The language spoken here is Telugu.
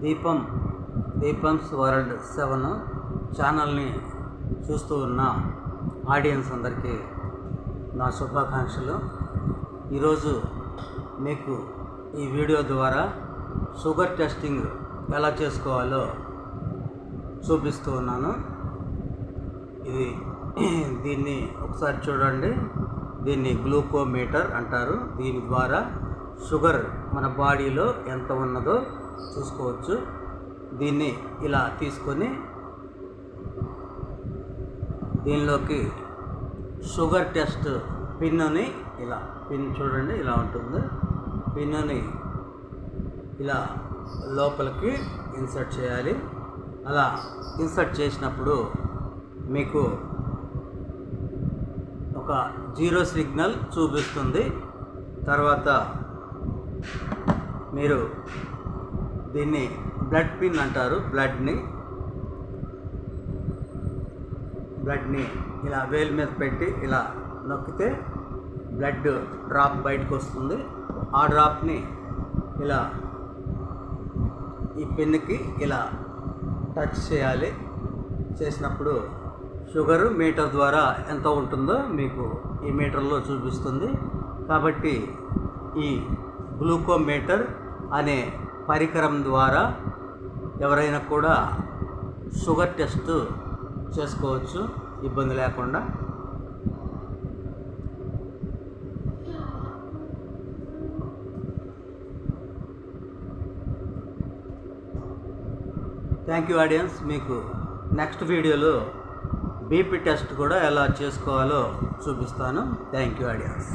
దీపమ్స్ వరల్డ్ 7 ఛానల్ని చూస్తూ ఉన్న ఆడియన్స్ అందరికీ నా శుభాకాంక్షలు. ఈరోజు మీకు ఈ వీడియో ద్వారా షుగర్ టెస్టింగ్ ఎలా చేసుకోవాలో చూపిస్తూ ఉన్నాను. దీన్ని ఒకసారి చూడండి. దీన్ని గ్లూకోమీటర్ అంటారు. దీని ద్వారా షుగర్ మన బాడీలో ఎంత ఉన్నదో చూసుకోవచ్చు. దీన్ని ఇలా తీసుకొని దీనిలోకి షుగర్ టెస్ట్ పిన్ని పిన్ చూడండి, ఇలా ఉంటుంది. పిన్ని ఇలా లోపలికి ఇన్సర్ట్ చేయాలి. అలా ఇన్సర్ట్ చేసినప్పుడు మీకు ఒక 0 సిగ్నల్ చూపిస్తుంది. తర్వాత మీరు దీన్ని బ్లడ్ పిన్ అంటారు. బ్లడ్ని ఇలా వేలు మీద పెట్టి ఇలా నొక్కితే బ్లడ్ డ్రాప్ బయటకు వస్తుంది. ఆ డ్రాప్ని ఇలా ఈ పిన్కి ఇలా టచ్ చేయాలి. చేసినప్పుడు షుగరు మీటర్ ద్వారా ఎంత ఉంటుందో మీకు ఈ మీటర్లో చూపిస్తుంది. కాబట్టి ఈ గ్లూకోమీటర్ అనే పరికరం ద్వారా ఎవరైనా కూడా షుగర్ టెస్ట్ చేసుకోవచ్చు ఇబ్బంది లేకుండా. Thank you audience. మీకు నెక్స్ట్ వీడియోలో బీపీ టెస్ట్ కూడా ఎలా చేసుకోవాలో చూపిస్తాను. Thank you audience.